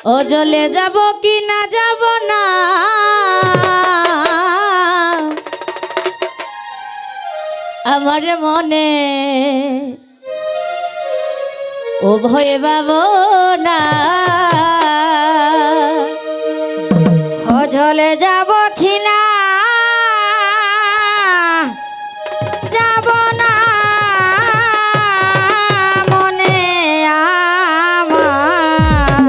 ও জলে যাব কি না যাব না, আমার মনে ও ভয়ে ভাবনা। ও জলে যাব কি না যাব না, মনে আমার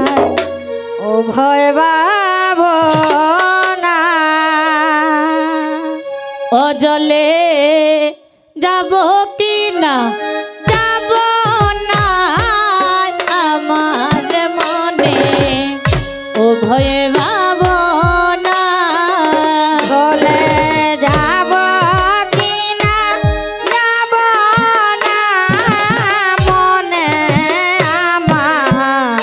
ও ভয় ভাবনা। ও জলে যাব কি না যাব না, আমার মনে ও ভয়ে ভাবনা। বলে যাব কি না যাব না, মনে আমার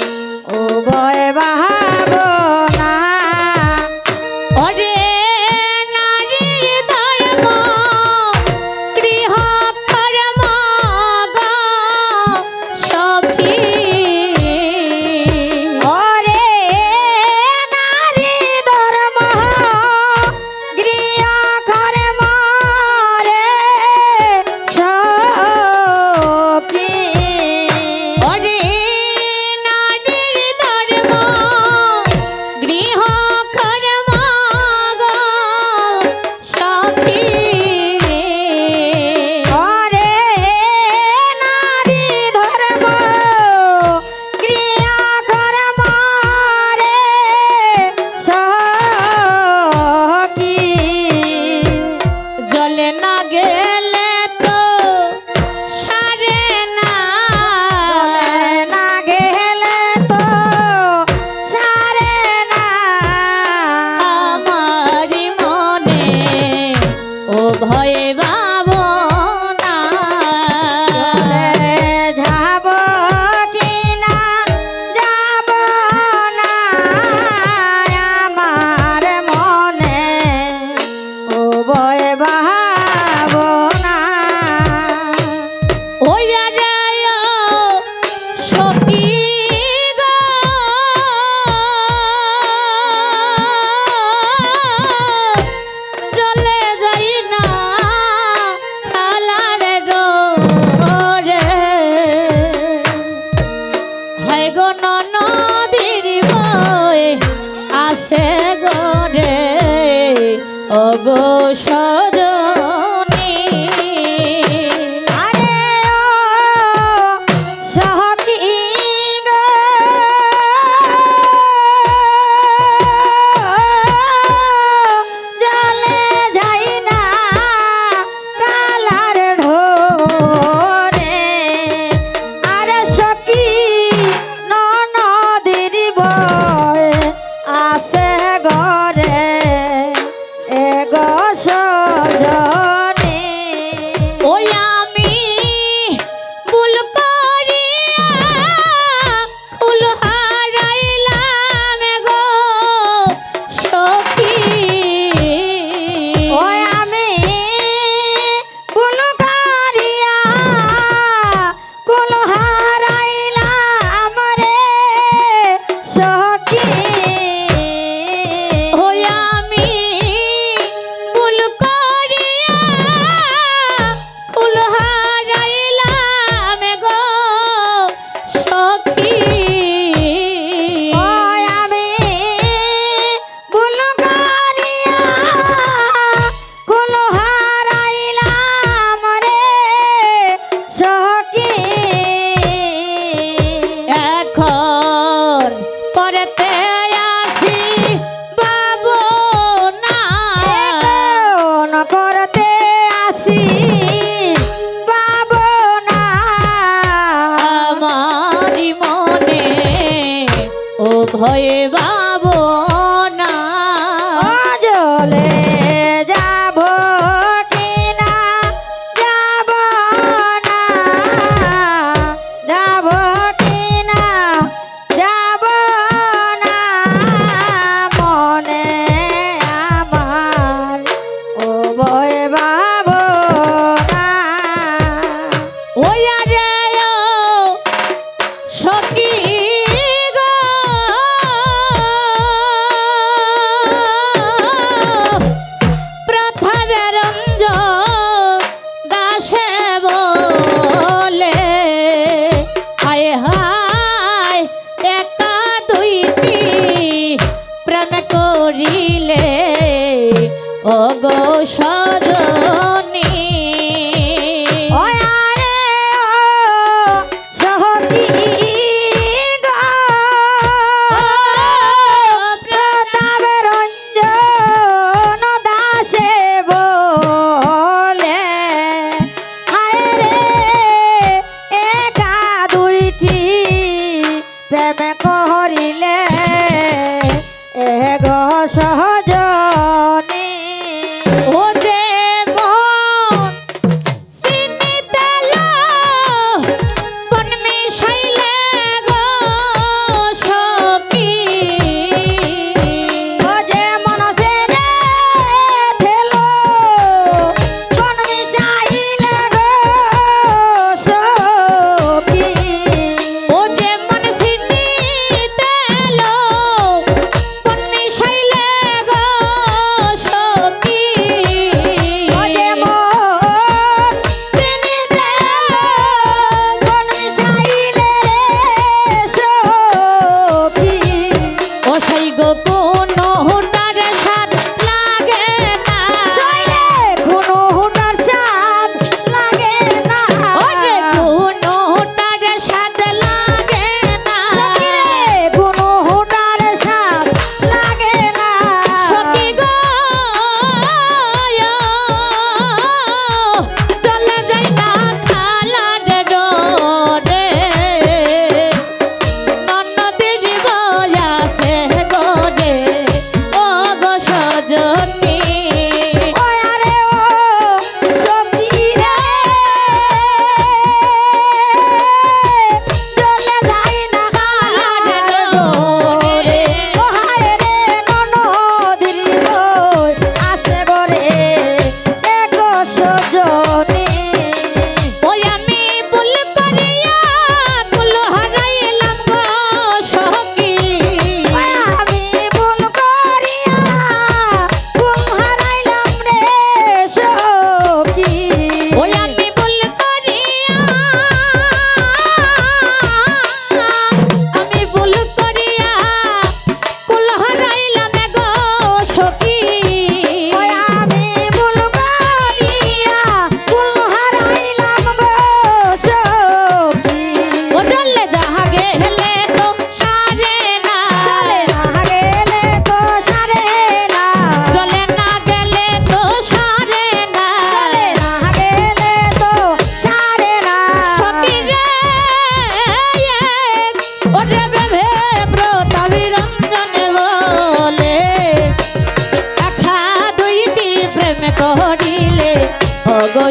ও ভয়ে ভাবনা। ওরে নারীর ধর্ম গৃহ কর্ম গো সখী। ওরে নারী ধর্ম গৃহ কর্ম রে সখী। ওরে নারীর ধর্ম গৃহ কর্ম গো সখী। ওরে নারী ধর্ম গৃহ কর্ম রে সখী। জলে না গেলে তো সারে না, জলে না গেলে তো সারে না, আমারি মনে ও ভয়ে ভাবনা। যাব কি না যাব না, আমার মনে ও ভয়ে ভাবনা। ওই রে সখী গো, জলে যাই না খালার ডোরে। হায় গো নদীর বয়ে আসে গরে, ও গো সজনী। আরে ও সখী গো, জলে যাই না কালার ঢোরে। আরে সখী নদীর বয়ে আসে গরে, এ গো সজনী। ওই আমি ভুল করিয়া ফুল হারাইলাম গো সখী। ওই আমি ভুল করিয়া ফুল হারাইলাম রে সখী। ওই আমি ভুল করিয়া ফুল হারাইলাম গো সখী। ওই আমি ভুল করিয়া ফুল হারাইলাম রে সখী। এখন পরেতে আসি ভাবনা, এখন করতে আসি ভাবনা। আমারি মনে ও ভয়ে ভাবনা। ও জলে যাব কি না যাব না, যাব কি না যাব না, মনে আমার ও ভয়ে ভাবনা। ওই আরে ও সখী গো, ও গো সজনী ওই আরে ও সহকি গো প্রতাপ রঞ্জন দাসে বলে হায় রে একা দুইটি প্রেম করিলে এ গো সহজনী ও যে মন চিনিতে লো বন মিশাইলে গো সখী ও যে মনসে রে থেলো কোন মিশাইলে গো সখী ও যে মন চিনিতে লো বন মিশাইলে গো সখী ও যে মন চিনিতে কোন মিশাইলে রে সখী ও সেই গো কোন হুটার সাথ লাগে না সইরে কোনো হুনার স্বাদ লাগে না ওরে কোন হুটার সাথ লাগে না সখী রে কোনো হুনার স্বাদ লাগে না সখী গো চলে যাই না খালার ডোরে ননদের বয়াসে গোরে ও গো সজনী ওই আরে ও সখী রে চলে যাই না খালার ডোরে ও হায় রে ননদির বই আছে গরে এ গো সজনী ওই আমি ভুল করিয়া কুল হারাইলাম গো সখী ওই আমি ভুল করিয়া ভুল হারাইলাম রে সখী ওই আমি ভুল করিয়া কুল হারাইলাম গো সখী ওই আমি ভুল করিয়া ভুল হারাইলাম গো সখী ও চলে যাহা গেলে তো সারে না চলে না গেলে তো সারে না চলে না গেলে তো সারে না চলে না গেলে তো সারে না সখী রে ওরে বেভে প্রতাপী রঞ্জন বলে একা দুইটি প্রেম করিলে ও গো